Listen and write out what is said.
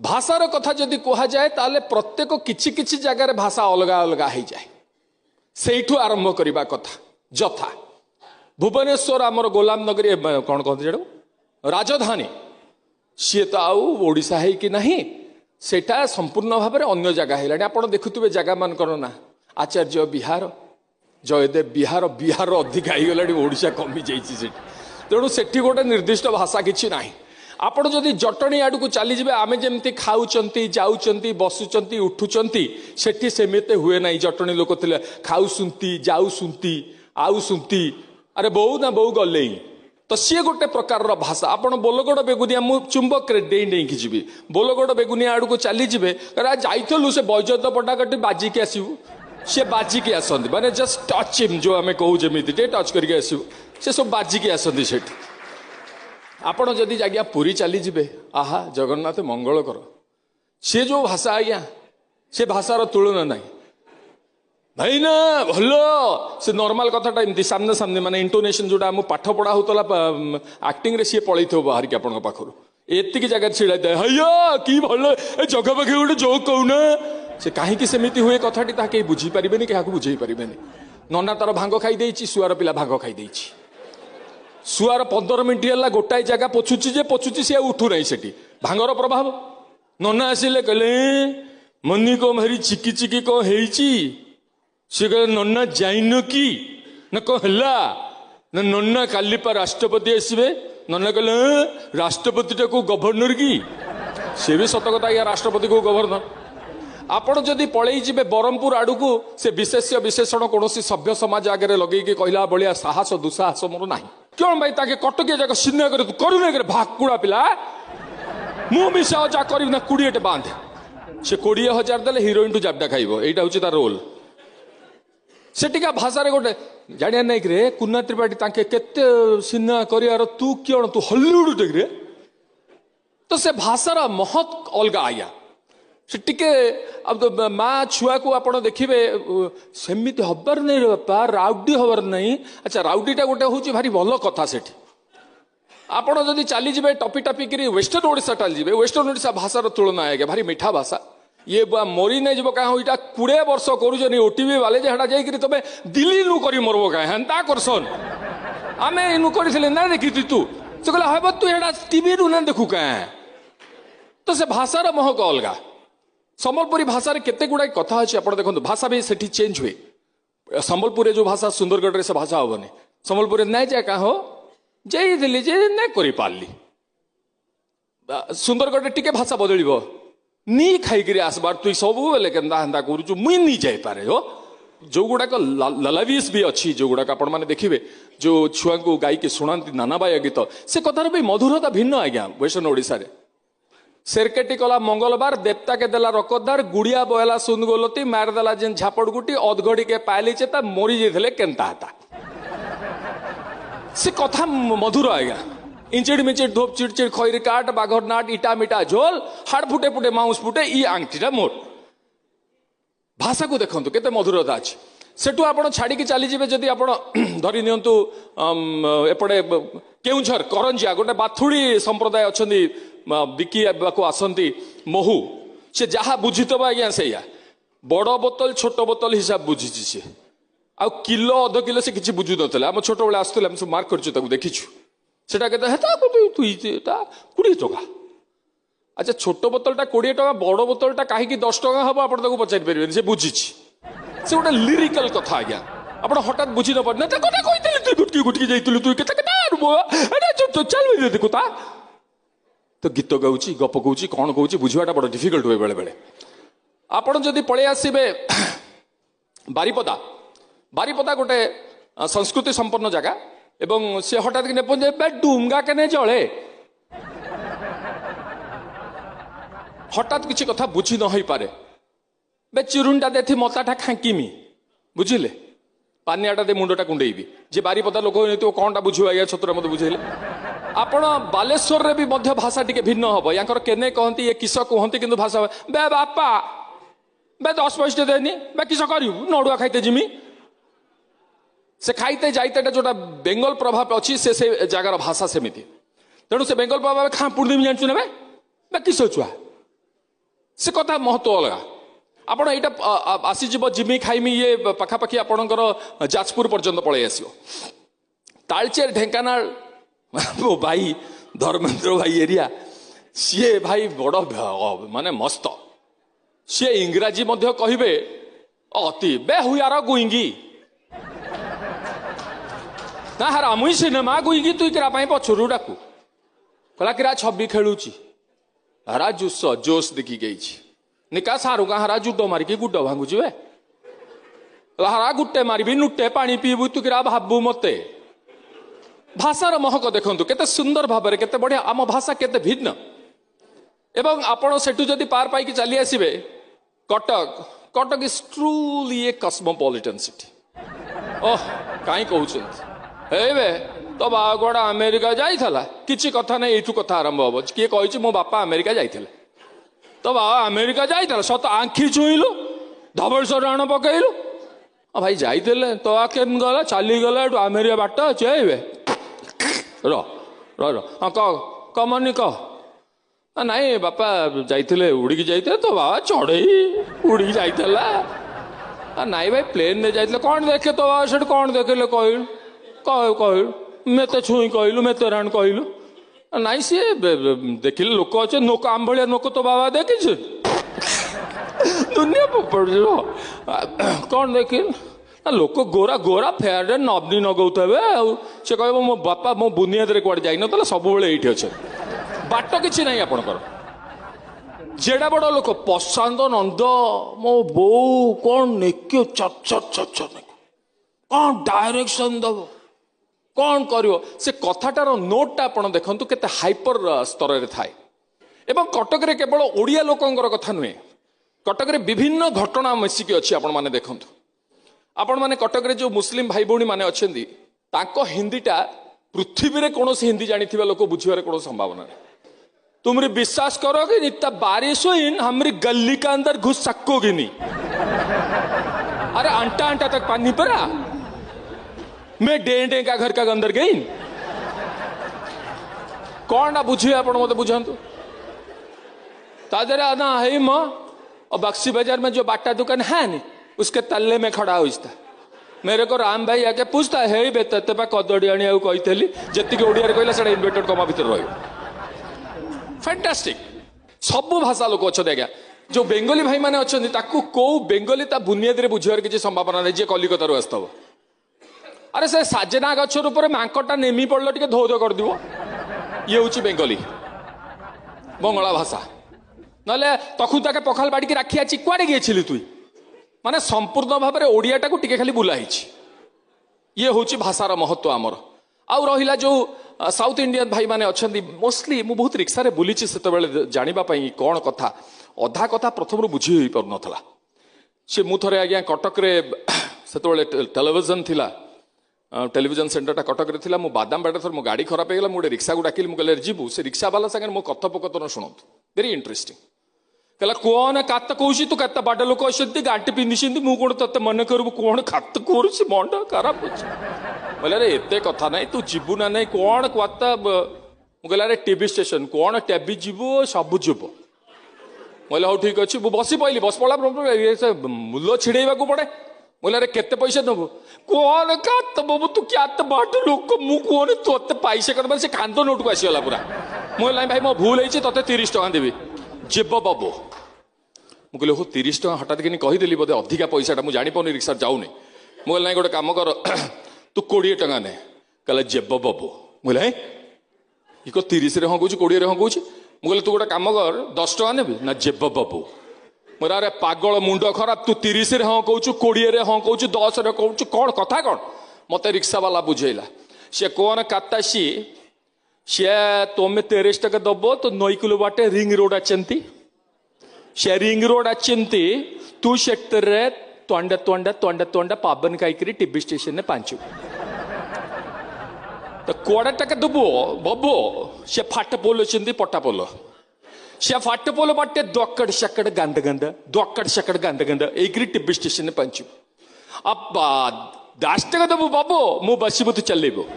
भाषार कथा जदि कह जाए ताले प्रत्येक किछि किछि जगार भाषा अलग अलग हो जाए से आरंभ करवा कथा जथा भुवनेश्वर आमर गोलाम नगरी कौन कहते जेडो राजधानी सी तो आशा है कि नहीं सेटा संपूर्ण भाव में अन्य जगह है आप देखुवे जगह मान ना आचार्य बिहार जयदेव बिहार बिहार अधिक होगा कमी जाइए तेणु से गोटे निर्दिष्ट भाषा किसी ना आपण जदि जटणी आड़ को चलीजे आम जमी खाऊंट जाऊँच बसुंच उठुंट सेठी सेमती हुए ना जटणी लोक थे खाऊसुंती जाऊसुंती आउसुंती अरे बोऊ ना बोऊ गले तो सी गोटे प्रकार भाषा आपड़ बोलगड़ बेगुनिया मुझे चुंबक डेई डेई जी बोलगड़ बेगुनिया आड़ को चलीजे जाइलु से बैजत पटाकटी बाजिकी आसबू सी बाजिकी आसती माने जस्ट टच हिम जो आम कहू जमी टच करके आसबू से सब बाजिकी आसती से आपड़ जदि आज्ञा पुरी चलीजे आहा जगन्नाथ मंगल कर सी जो भाषा आज्ञा से भाषार तुलना ना भाई ना भल से नॉर्मल कथाटा एमती सामने सामने माने इंटोनेशन जोटा आम पाठ पढ़ा होता एक्टिंग रे सी पलि बाहर की आपण पाखर एतिक जगह छिड़ा हैया कि भल जगह पाखे गोटे जोक कहूना से कहीं सेमती हुए कथाटी कहीं बुझीपारे क्या बुझे पारे नना तार भांग खाई शुआर पिला भांग खाई शुआर 15 मिनट है गोटाए जगह पोछुची सी उठू ना से भांगर प्रभाव नना आसिले कहले मनी को भारी चिकी चिकी कौन है सी कह नना जाइन कि न कौन है ना नना काली पा राष्ट्रपति आसवे नना कहले राष्ट्रपति टा को गवर्नर की सी भी सत कथा या राष्ट्रपति को गवर्नर आपण जदि पलि जी ब्रह्मपुर आड़ को से विशेष्य विशेषण कौन सभ्य समाज आगे लगे कहला भाया साहस दुस्साहस मोर ना क्यों भाई ताके कटकिया जाक सिन्हा कर तू करू ना भाकुड़ा पिला मु मिसा जा कर 20 बांध से 20,000 देले हिरोइन टू जाबडा खाइब एटा होची तार रोल से टिका भाषा गोटे जानिया नहीं रे कुन्ना त्रिपाठी ताके केते सिन्हा करियार तू क्यों तू हॉलीवुड रे तो से भाषार महत अलग आया से टिके अब तो माँ छुआ को आप देखिए सेमती हबार नहीं रे बापा राउडी हबार नहीं अच्छा राउडीटा गोटे हूँ भारी भल कथा से आपड़ जदि चलीजे टपी टपिक वेस्टर्न ओडिशा चलीजे वेस्टर्न ओडिशा भाषार तुलना है भारी मीठा भाषा ये मरी नहीं जब क्या यहाँ 20 वर्ष कर ओटीवी वाले जाकि तुम दिल्ली नु कर मरब क्या हेन्ता करसन आम इनु कर ना देखी तू से कहला हम तू यहाँ टीवी रू ना देखू क्या तो से भाषार महक अलग संबलपुरी भाषा केते गुड़ाई कथा अच्छे आप देखो भाषा भी सेठी चेंज हुए संबलपुर जो भाषा सुंदरगढ़ से भाषा हेनी संबलपुर नहीं जाए क्या हो जाइली जे नहीं कर पार्ली सुंदरगढ़ टिके भाषा बदल नी खाई आसबार तु सब बेले केन्दा हेन्दा करूचु मुई नी जाई पारे हो जो गुड़ाक ललाविस भी अच्छी जो गुड़ाक आपण माने देखिए जो छुआ को गाई के शुणाती नानाबाया गीत से कथार भी मधुरता भिन्न आज्ञा वेस्टर्न ओडिशा रे सेरकेटी कला मंगलबार देवता के देला रकदार गुड़िया बहला सुन गोलती मार देला जेन झापड़ गुटी अधघड़ी के पाली चेता मरी जाइए केन्ता हेता से कथा मधुर आज्ञा इंचिड़ मिचिड़ धूप चिड़चिड़ खैर काट बाघर नाट इटा मिटा झोल हाड़ फुटे फुटे माउस फुटे ई आंगटीटा मोर भाषा को देखो केते मधुरता अच्छी सेठू आप छाड़ी चलीजे जदि आप धरी नियंतु एपटे केउझर करंजिया गोटे बाथुड़ी संप्रदाय अच्छा बिकिया को आसती महू से जहाँ बुझीथब आज्ञा से बड़ बोतल छोट बोतल हिसाब बुझी सी आ किलो अध किलो से किसी बुझु ना आम छोट बड़े आसुला सब मार्क कर देखीछु सेटा केते 20 टका अच्छा छोट बोतलटा 20 टका बड़ बोतलटा कहीं 10 टका हम आप पचारि पारे से बुझी से गोटे लिरिकल कथा आज्ञा आप हठात बुझी न पारे तू गुटकी गुटकी जाइलु तू के चल देखु ता तो गीत गाँच गप कौच कौन कौच बुझाटा बड़ा डिफिकल्ट हुए बेले बेले आपड़ जदि पलि आसबे बारिपदा बारिपदा गोटे संस्कृति संपन्न जगह एवं से हठात कि पहुंचे डुंगा केने जले हठात किसी कथा बुझी न हो पारे बे चिरुनटा देथी मताटा खांकीमी बुझिले पानियाटा दे मुंडटा कुंडेबी जे बारिपदा लोक कौनटा बुझे आज्ञा छतुरा मत बुझेले आपण बालेश्वर रे भी मध्य भाषा टिके भिन्न हम यांकर केने कहती ये किस कहती कि भाषा बे बापा बे 10 पैसा देनी बे किस कर नड़ुआ खाइते जिमी से खाइते जाइते जोटा बेंगल प्रभाव अच्छी से जगार भाषा सेमती तेणु से बेंगल प्रभाव खाँ पुर्णिम जानचु ना बे किस छुआ से कथा महत्व अलग आपण यहाँ आसीज जिमी खाइमी ये पाखापाखि आपणकर जाजपुर पर्यंत पलि आस तालचेर ढेंकानाल मो भाई धर्मेंद्र भाई एरिया सी भाई बड़ माने मस्त सी इंग्राजी कहे अति बे हुआर गुईंगी ना हरा मुई सिनेमा गुईंगी तुई किरा पछरू डाकू कला किरा छबी खेलुची हरा जुस जोश देखी गई निका सारू का हरा जुड मारिकी गुड भांगुची वे हरा गुटे मारी नुटे पानी पीबू तू किरा भाबू मते भाषार महक देखंतु केते सुंदर भाबरे केते बढ़िया आम भाषा केते भिन्न एवं आपण सेठू जदि पार पाई की चली आसीबे Cuttack Cuttack is truly a cosmopolitan city ओह काई कहउछन हेबे तो बागड़ा अमेरिका जाइथला किछि कथा नै एठू कथा आरंभ हो किए कहिछि मो बापा अमेरिका जाइथिले तो बाबा अमेरिका जाइथला सत आंखी छुइलु धबलसर राण पकइलु भाई जाइथिले तो केन गला चली गला अमेरिका बाट चेबे रो रो रो हां कमनी कह नाई बापा जाइथिले उड़ीकी जाइथिले तो बाबा चढ़ई उड़ीकी जाइथला नाई भाई प्लेन ने जाइथिले कोन देखे तो बाबा सेठ कोन देखले कहिलु कहलु मत छुई कहलु मत राण कहलु नाई सी देखिले लोक अच्छे नोक आम भाया नोक तो बाबा देखी दुनिया कौन देखिल लोक गोरा गोरा फेयर नबनी नगौथे से कह मो बापा मो बुनियाद कौड़े जाइन सब ये अच्छे बाट कि ना आपणकर जेड़ा बड़ लोक प्रशांत नंद मो बो कौन नेक कौन डायरेक्शन दब कौन करियो से कथाटार नोटा आपण देखंतु केते हाइपर स्तर रे थाए एवं कटक रे केवल ओडिया लोकंकर कथा नुहे कटक रे विभिन्न घटना मिसिकी अछि आपण माने देखंतु आपण माने कटक रे जो मुस्लिम भाई भौणी माने अछंदी ताको हिंदीटा पृथ्वी रे कोनोसी हिंदी जानिथिबा लोक बुझिबारे कोनो संभावना नहीं तुमरे विश्वास करोगे इतना बारिश हो इन हमारी गली के अंदर घुस सकोगे नहीं अरे अंटा अंटा तक पानी पड़ा मैं डे का घर का अंदर गई कौन ना बुझे आप मत बुझातु तादरे ना है माँ और बक्सी बाजार में जो बाटा दुकान है नहीं उसके तल्ले में खड़ा हो था मेरे को राम भाई आके पूछता है बेते पा कदड़ी आनी कही जी ओडिया कहला से इन्वर्टेड कमा भर रही फैंटास्टिक सब भाषा लोक अच्छा आज्ञा जो बेंगली भाई मैंने अच्छा कौ बेंगली बुनियाद में बुझार किसी संभावना नहीं जी कलिकता आसव अरे से साजेना गचर ऊपर मांकटा नेमी पड़ल टे धो धो कर ये हूँ बेंगली बंगला भाषा ना तखु ताके पखाल बाड़ी की राखी आछि कुआडे गए तुई माने संपूर्ण भाव में ओडियाटा को टिके खाली बुलाई ये हूँ भाषार महत्व आमर आउ रहिला जो साउथ इंडियन भाई माने अच्छी मोस्टली मु बहुत रिक्सा बुली से जानापी कौन कथा अधा कथा प्रथम बुझी हो पार नाला सी मु थे आज्ञा कटक से टेलीविजन थिला टेलीविजन सेंटरटा कटक रे थिला मु बादाम बाटे थर मो गाड़ी खराब हो गला मु रिक्शा को डाकिल मु कहले जीबू से रिक्शा वाला संगे मो कथोपकथन शुणतु वेरी इंटरेस्टिंग कहला कौन कात कहूसी तू कत बाड लोक अच्छी गांटी पिंधि मु कौन ते मन करू कौन खात करुची मंड खराब बोले अरे एत कथा ना तू जीवु ना नहीं कौन कत मुझे अरे टीवी स्टेशन कौन टेबी जीवु सब जीव बोले हाँ ठीक अच्छे बसी पड़ी बस पड़ा मूल्य छिड़ेवा पड़े बोले अरे केते पैसा दबु कौन कात बाबू तू क्या बाट लोक मु कौन ते पैसा कर से कांद नोट को आसीगला पूरा मुझे भाई मो भूल होती ते 30 टका देवी जीव बाबू मुझे हो 30 टका हठात कि कहीदेली बोधे अधिका पैसाटा मुझे जापानी रिक्शा जाऊनी मुझे ना गोटे कम कर तू 20 टका ने कहले जेब बाबू मुझे ये 30 हाँ कौच 20 हाँ कौच मुझे तू गोटे कम कर 10 टका नेबी ना जेब बाबू मोर अरे पागल मुंड खराब तू 30 हाँ कौच 20 हाँ कौच 10 कौच कौन कथा कौन मत रिक्शा वाला बुझेला सी कौन काता सी तुम्हें 30 टका दब तो 9 किलो बाटे रिंग रोड आचंती से रिंग रोड आचंती तू शेक्टर तोंडा तोंडा तोंडा तोंडा पाबन कई टीवी स्टेशन ने पांचु तो कोड़ा टका दबो बबो से फाट पोल पटा पोल से फाट पोल बाटे दोकड़ शकड़ गंद गंद दोकड़ शकड़ गंद गंद एक टीवी स्टेशन ने पंचु अब 10 टका दबो बाबू मु बसबू तू चलेबो